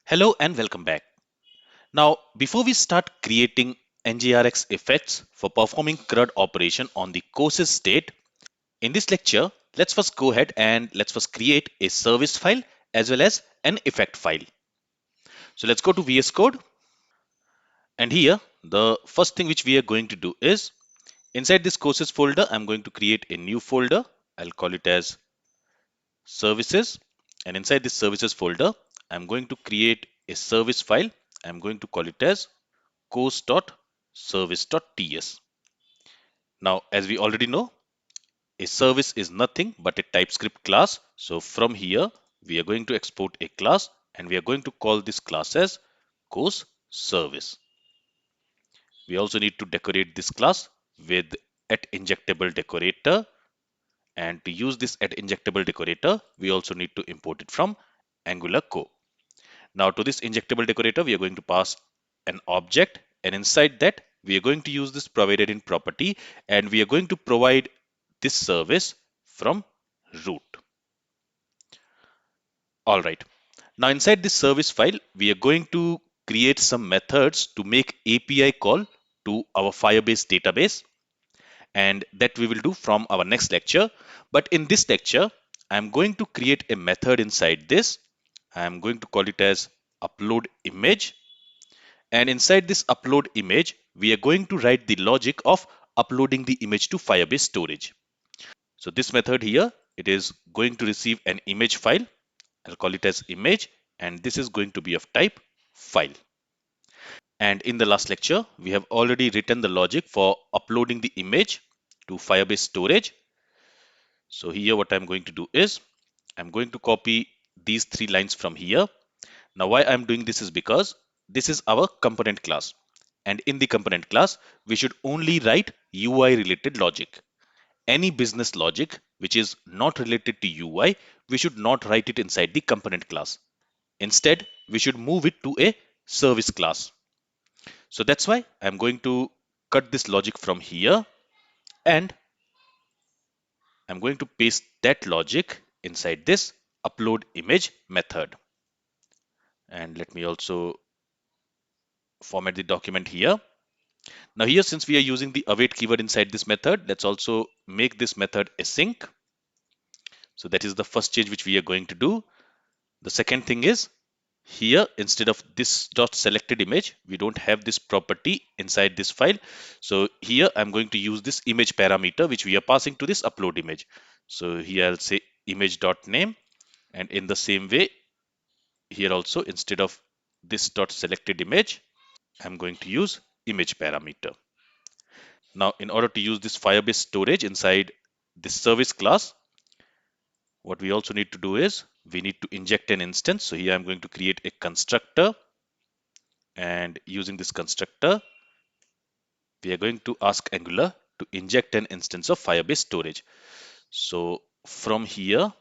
Hello and welcome back. Now, before we start creating NGRX effects for performing CRUD operation on the courses state, in this lecture, let's first go ahead and let's first create a service file as well as an effect file. So let's go to VS Code, and here the first thing which we are going to do is inside this courses folder, I'm going to create a new folder. I'll call it as services, and inside this services folder, I'm going to create a service file. I'm going to call it as course.service.ts. Now, as we already know, a service is nothing but a TypeScript class. So from here, we are going to export a class and we are going to call this class as CourseService. We also need to decorate this class with @injectable decorator. And to use this @injectable decorator, we also need to import it from Angular Core. Now to this injectable decorator, we are going to pass an object, and inside that we are going to use this provided in property, and we are going to provide this service from root. All right. Now inside this service file, we are going to create some methods to make API call to our Firebase database, and that we will do from our next lecture. But in this lecture, I'm going to create a method inside this. I'm going to call it as uploadImage. And inside this upload image, we are going to write the logic of uploading the image to Firebase storage. So this method here, it is going to receive an image file. I'll call it as image, and this is going to be of type file. And in the last lecture, we have already written the logic for uploading the image to Firebase storage. So here what I'm going to do is, I'm going to copy these 3 lines from here. Now why I'm doing this is because this is our component class. And in the component class, we should only write UI related logic. Any business logic which is not related to UI, we should not write it inside the component class. Instead, we should move it to a service class. So that's why I'm going to cut this logic from here, and I'm going to paste that logic inside this upload image method. And let me also format the document here. Now here, since we are using the await keyword inside this method, let's also make this method async. So that is the first change which we are going to do. The second thing is, here instead of this dot selected image, we don't have this property inside this file. So here I'm going to use this image parameter which we are passing to this upload image. So here I'll say image dot name, and in the same way here also instead of this dot selected image, I'm going to use image parameter. Now in order to use this Firebase storage inside this service class, what we also need to do is we need to inject an instance. So here I'm going to create a constructor, and using this constructor, we are going to ask Angular to inject an instance of Firebase storage. So from here,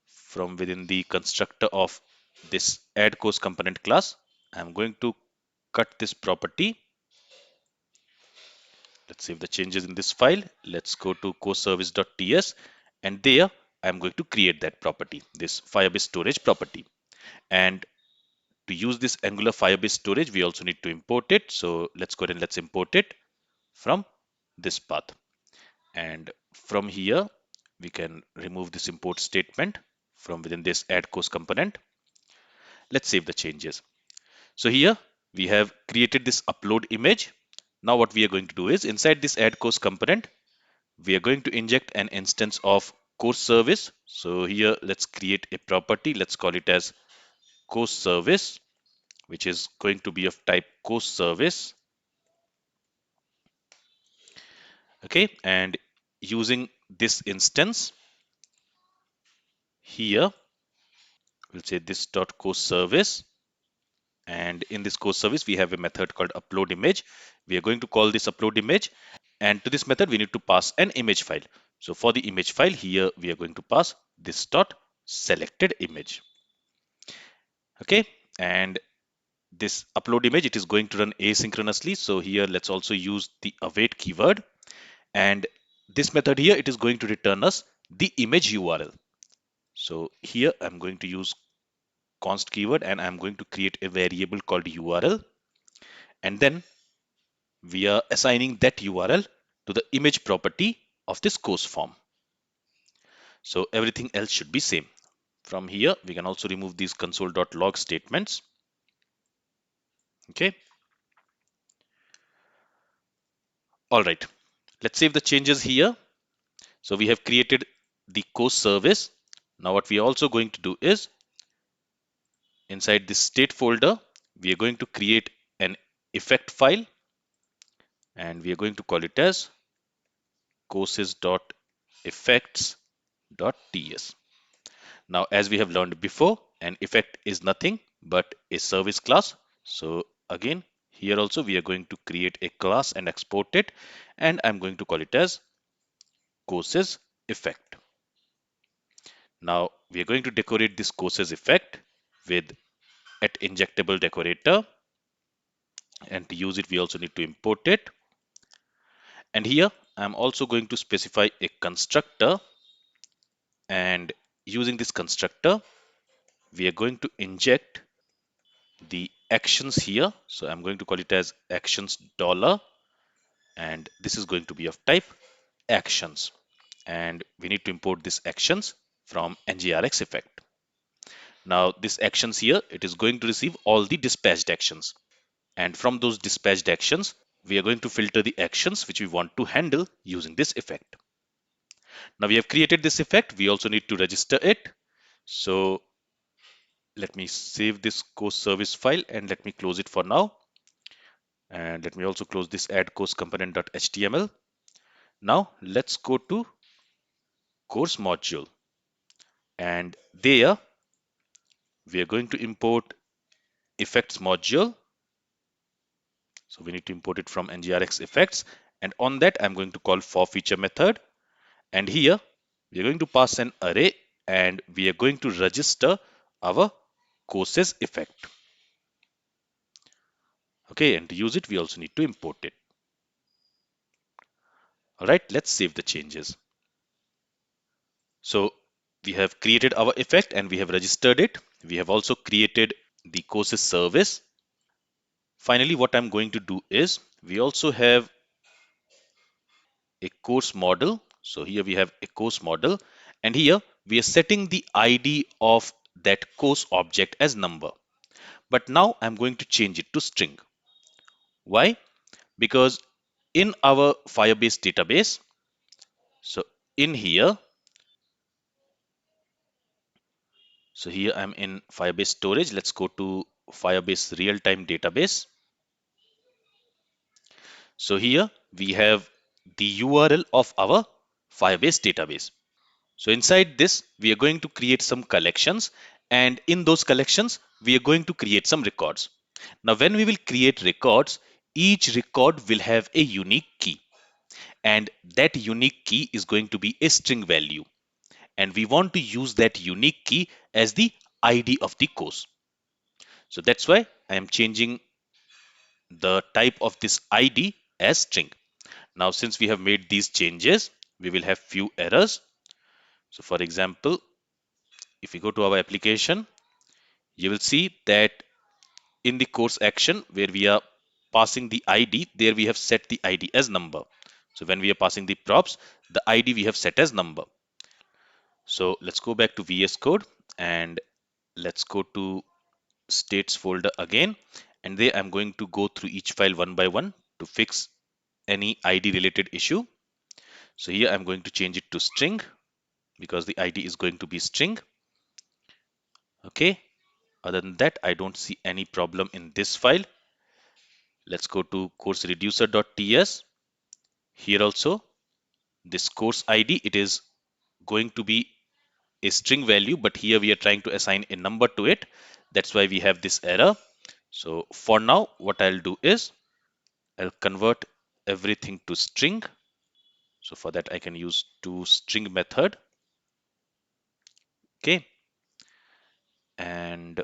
from within the constructor of this AddCourseComponent class, I'm going to cut this property. Let's save the changes in this file. Let's go to CourseService.ts, and there I'm going to create that property, this Firebase storage property. And to use this Angular Firebase storage, we also need to import it. So let's go ahead and let's import it from this path. And from here, we can remove this import statement from within this add course component. Let's save the changes. So here we have created this upload image. Now what we are going to do is inside this add course component, we are going to inject an instance of course service. So here let's create a property. Let's call it as course service, which is going to be of type course service. Okay, and using this instance here, we'll say this dot course service, and in this course service we have a method called upload image. We are going to call this upload image, and to this method we need to pass an image file. So for the image file here, we are going to pass this dot selected image. Okay, and this upload image, it is going to run asynchronously. So here let's also use the await keyword, and this method here, it is going to return us the image URL. So here I'm going to use const keyword, and I'm going to create a variable called URL, and then we are assigning that URL to the image property of this course form. So everything else should be same. From here, we can also remove these console.log statements. Okay. All right. Let's save the changes here. So we have created the course service. Now what we are also going to do is inside this state folder, we are going to create an effect file, and we are going to call it as courses.effects.ts. Now, as we have learned before, an effect is nothing but a service class. So again, here also we are going to create a class and export it, and I'm going to call it as courses effect. Now we are going to decorate this courses effect with at injectable decorator, and to use it we also need to import it. And here I'm also going to specify a constructor, and using this constructor we are going to inject the actions here. So I'm going to call it as actions dollar, and this is going to be of type actions, and we need to import this actions from NGRX effect. Now this actions here, it is going to receive all the dispatched actions, and from those dispatched actions we are going to filter the actions which we want to handle using this effect. Now we have created this effect, we also need to register it. So let me save this course service file and let me close it for now. And let me also close this AddCourseComponent.html. Now let's go to course module, and there we are going to import effects module. So we need to import it from NGRX effects, and on that I'm going to call forFeature method, and here we are going to pass an array, and we are going to register our courses effect. Okay, and to use it we also need to import it. All right, let's save the changes. So we have created our effect and we have registered it. We have also created the courses service. Finally, what I'm going to do is we also have a course model. So here we have a course model, and here we are setting the ID of that course object as number. But now I'm going to change it to string. Why? Because in our Firebase database, so in here, so here I'm in Firebase storage. Let's go to Firebase real-time database. So here we have the URL of our Firebase database. So inside this, we are going to create some collections, and in those collections, we are going to create some records. Now, when we will create records, each record will have a unique key, and that unique key is going to be a string value. And we want to use that unique key as the ID of the course. So that's why I am changing the type of this ID as string. Now, since we have made these changes, we will have few errors. So for example, if we go to our application, you will see that in the course action where we are passing the ID, there we have set the ID as number. So when we are passing the props, the ID we have set as number. So let's go back to VS Code and let's go to states folder again. And there I'm going to go through each file one by one to fix any ID related issue. So here I'm going to change it to string because the ID is going to be string. Okay. Other than that, I don't see any problem in this file. Let's go to course reducer.ts. Here also, this course ID, it is going to be a string value, but here we are trying to assign a number to it. That's why we have this error. So for now, what I'll do is I'll convert everything to string. So for that, I can use toString method. Okay. And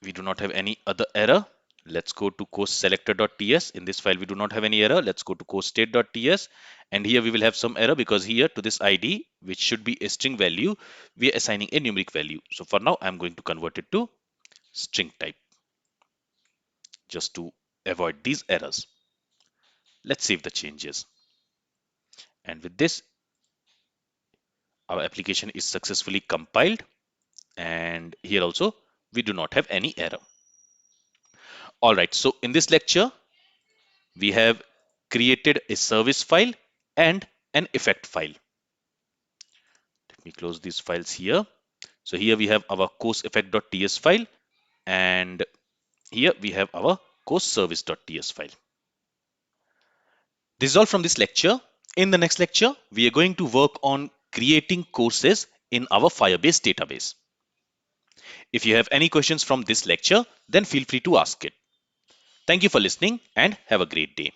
we do not have any other error. Let's go to courseSelector.ts. In this file, we do not have any error. Let's go to courseState.ts. And here we will have some error because here to this ID, which should be a string value, we are assigning a numeric value. So for now, I'm going to convert it to string type just to avoid these errors. Let's save the changes. And with this, our application is successfully compiled. And here also, we do not have any error. All right, so in this lecture, we have created a service file and an effect file. Let me close these files here. So here we have our courseEffect.ts file, and here we have our CourseService.ts file. This is all from this lecture. In the next lecture, we are going to work on creating courses in our Firebase database. If you have any questions from this lecture, then feel free to ask it. Thank you for listening and have a great day.